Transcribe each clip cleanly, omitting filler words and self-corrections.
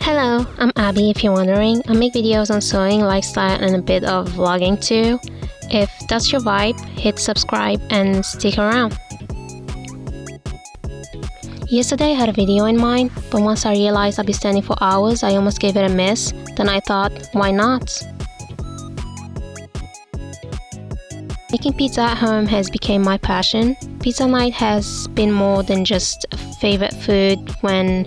Hello, I'm Abby if you're wondering. I make videos on sewing, lifestyle, and a bit of vlogging too. If that's your vibe, hit subscribe and stick around. Yesterday I had a video in mind, but once I realized I'd be standing for hours, I almost gave it a miss. Then I thought, why not? Making pizza at home has become my passion. Pizza night has been more than just a favorite food. When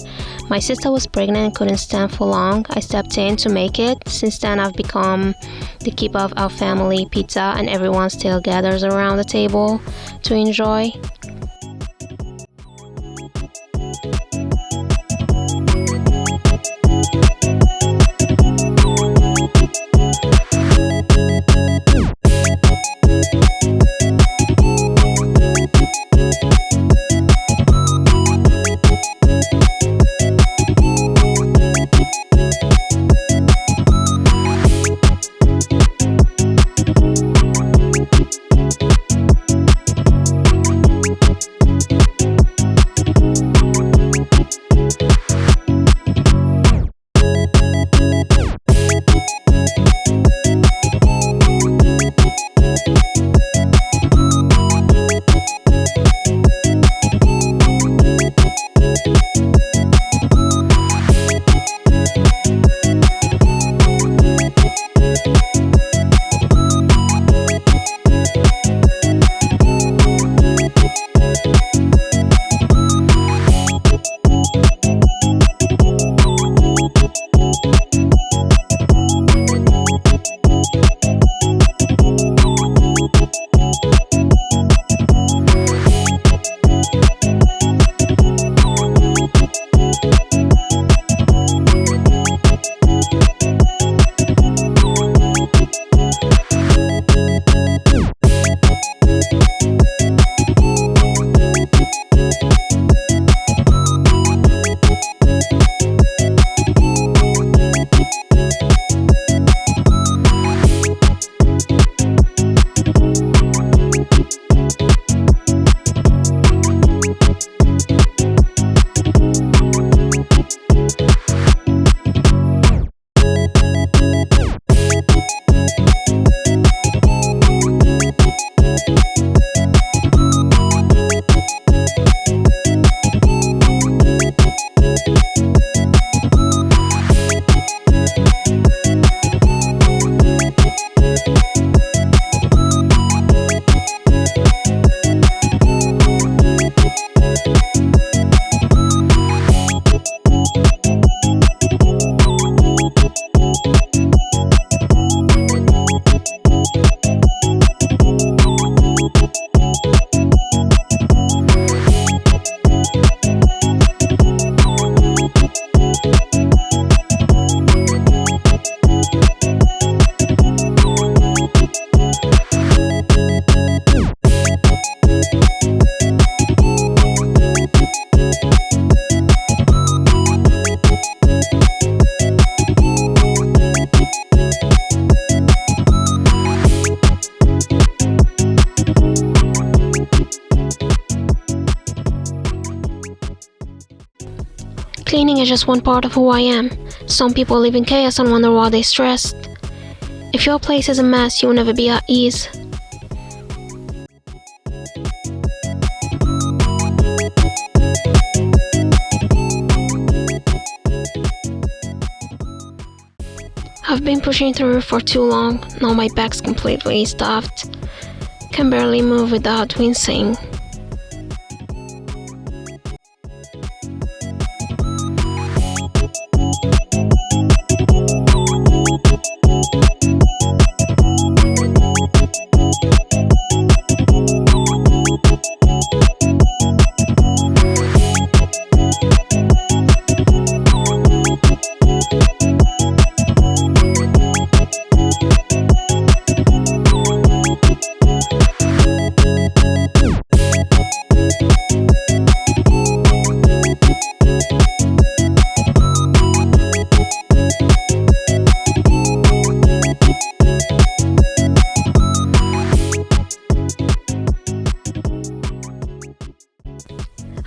my sister was pregnant and couldn't stand for long, I stepped in to make it. Since then, I've become the keeper of our family pizza, and everyone still gathers around the table to enjoy. Cleaning is just one part of who I am. Some people live in chaos and wonder why they're stressed. If your place is a mess, you will never be at ease. I've been pushing through for too long. Now my back's completely stuffed. Can barely move without wincing.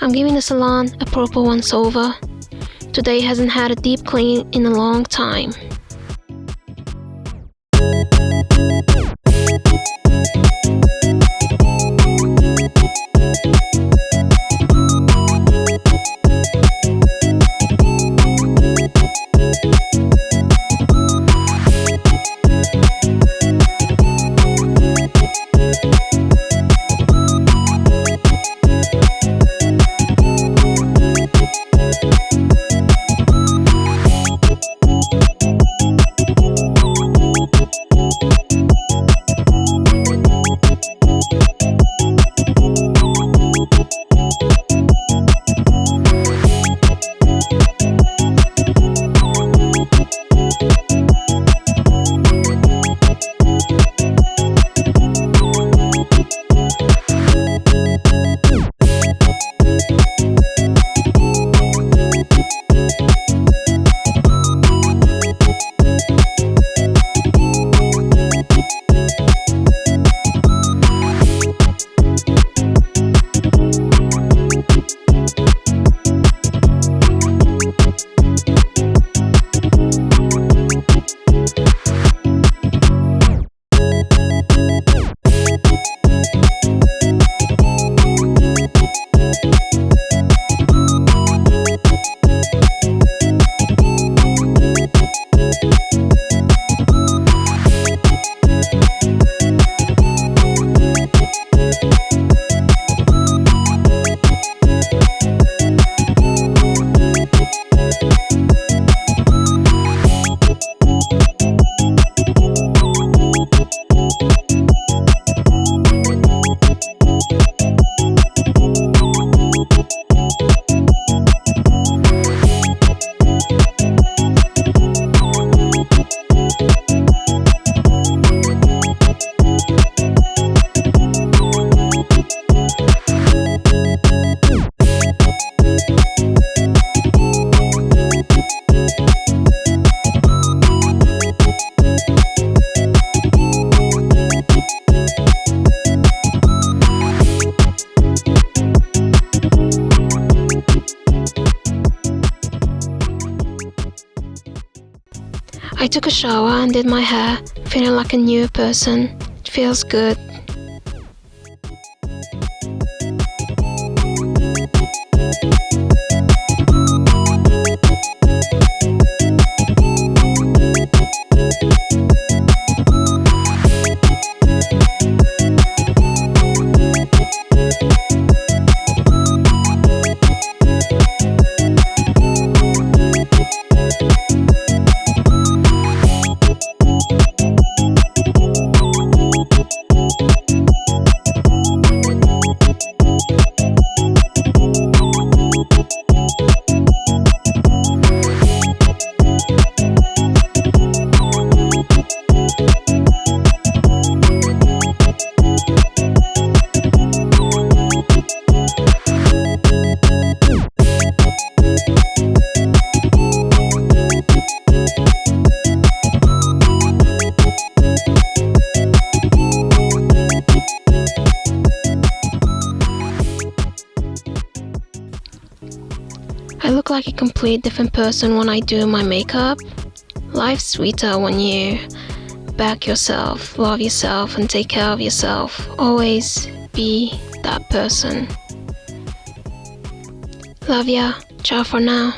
I'm giving the salon a proper once over Today hasn't had a deep clean in a long time. I took a shower and did my hair, feeling like a new person. It feels good. I look like a complete different person when I do my makeup. Life's sweeter when you back yourself, love yourself, and take care of yourself. Always be that person. Love ya. Ciao for now.